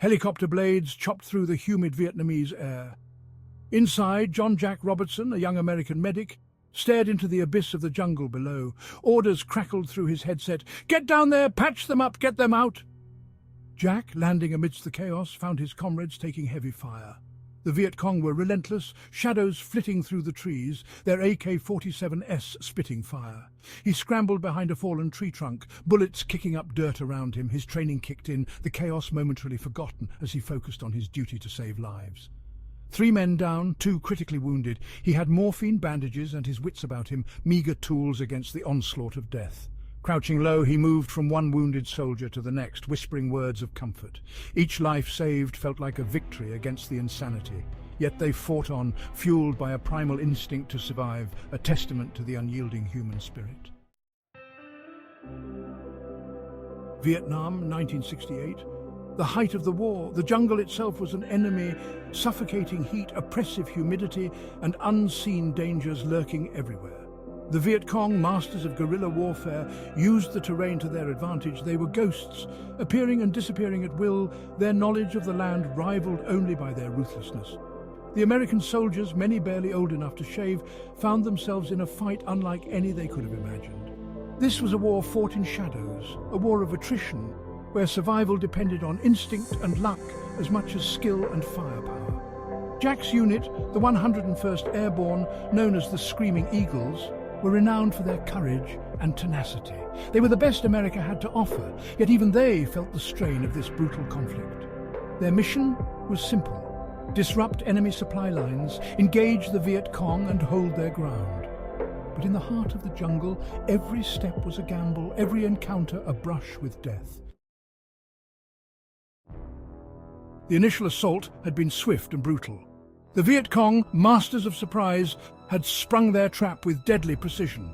Helicopter blades chopped through the humid Vietnamese air. Inside, John Jack Robertson, a young American medic, stared into the abyss of the jungle below. Orders crackled through his headset. "Get down there! Patch them up! Get them out!" Jack, landing amidst the chaos, found his comrades taking heavy fire. The Viet Cong were relentless, shadows flitting through the trees, their AK-47S spitting fire. He scrambled behind a fallen tree trunk, bullets kicking up dirt around him. His training kicked in, the chaos momentarily forgotten as he focused on his duty to save lives. 3 men down, 2 critically wounded. He had morphine, bandages, and his wits about him, meagre tools against the onslaught of death. Crouching low, he moved from one wounded soldier to the next, whispering words of comfort. Each life saved felt like a victory against the insanity. Yet they fought on, fueled by a primal instinct to survive, a testament to the unyielding human spirit. Vietnam, 1968. The height of the war, the jungle itself was an enemy, suffocating heat, oppressive humidity, and unseen dangers lurking everywhere. The Viet Cong, masters of guerrilla warfare, used the terrain to their advantage. They were ghosts, appearing and disappearing at will, their knowledge of the land rivaled only by their ruthlessness. The American soldiers, many barely old enough to shave, found themselves in a fight unlike any they could have imagined. This was a war fought in shadows, a war of attrition, where survival depended on instinct and luck as much as skill and firepower. Jack's unit, the 101st Airborne, known as the Screaming Eagles, were renowned for their courage and tenacity. They were the best America had to offer, yet even they felt the strain of this brutal conflict. Their mission was simple: disrupt enemy supply lines, engage the Viet Cong, and hold their ground. But in the heart of the jungle, every step was a gamble, every encounter a brush with death. The initial assault had been swift and brutal. The Viet Cong, masters of surprise, had sprung their trap with deadly precision.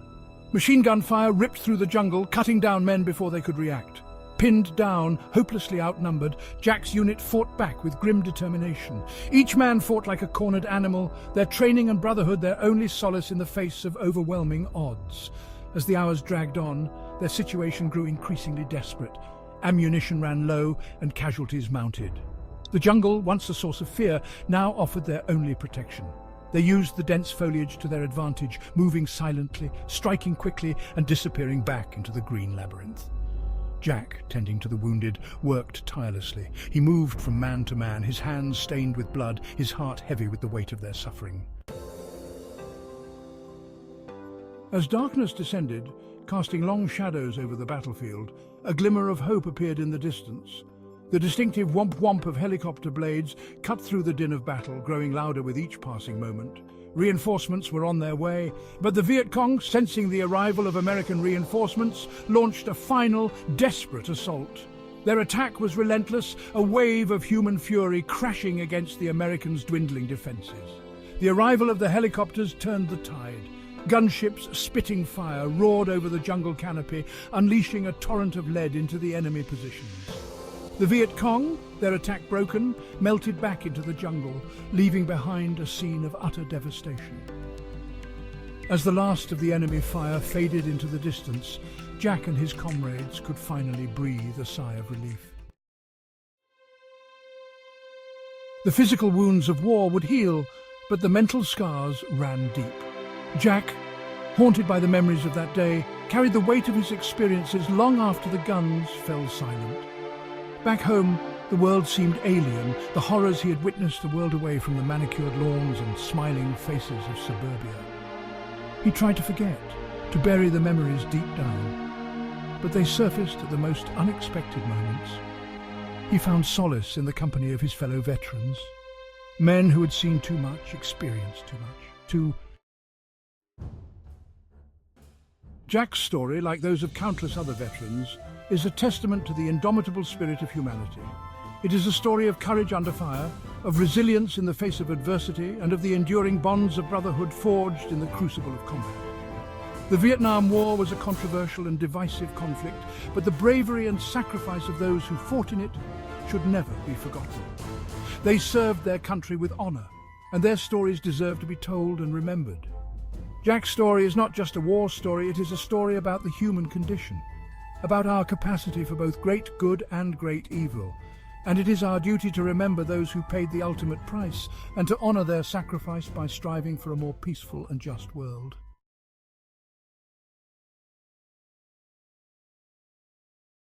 Machine gun fire ripped through the jungle, cutting down men before they could react. Pinned down, hopelessly outnumbered, Jack's unit fought back with grim determination. Each man fought like a cornered animal, their training and brotherhood their only solace in the face of overwhelming odds. As the hours dragged on, their situation grew increasingly desperate. Ammunition ran low and casualties mounted. The jungle, once a source of fear, now offered their only protection. They used the dense foliage to their advantage, moving silently, striking quickly, and disappearing back into the green labyrinth. Jack, tending to the wounded, worked tirelessly. He moved from man to man, his hands stained with blood, his heart heavy with the weight of their suffering. As darkness descended, casting long shadows over the battlefield, a glimmer of hope appeared in the distance. The distinctive whomp-whomp of helicopter blades cut through the din of battle, growing louder with each passing moment. Reinforcements were on their way, but the Viet Cong, sensing the arrival of American reinforcements, launched a final, desperate assault. Their attack was relentless, a wave of human fury crashing against the Americans' dwindling defenses. The arrival of the helicopters turned the tide. Gunships spitting fire roared over the jungle canopy, unleashing a torrent of lead into the enemy positions. The Viet Cong, their attack broken, melted back into the jungle, leaving behind a scene of utter devastation. As the last of the enemy fire faded into the distance, Jack and his comrades could finally breathe a sigh of relief. The physical wounds of war would heal, but the mental scars ran deep. Jack, haunted by the memories of that day, carried the weight of his experiences long after the guns fell silent. Back home, the world seemed alien, the horrors he had witnessed a world away from the manicured lawns and smiling faces of suburbia. He tried to forget, to bury the memories deep down, but they surfaced at the most unexpected moments. He found solace in the company of his fellow veterans, men who had seen too much, experienced too much, Jack's story, like those of countless other veterans, is a testament to the indomitable spirit of humanity. It is a story of courage under fire, of resilience in the face of adversity, and of the enduring bonds of brotherhood forged in the crucible of combat. The Vietnam War was a controversial and divisive conflict, but the bravery and sacrifice of those who fought in it should never be forgotten. They served their country with honor, and their stories deserve to be told and remembered. Jack's story is not just a war story, it is a story about the human condition, about our capacity for both great good and great evil, And it is our duty to remember those who paid the ultimate price and to honour their sacrifice by striving for a more peaceful and just world.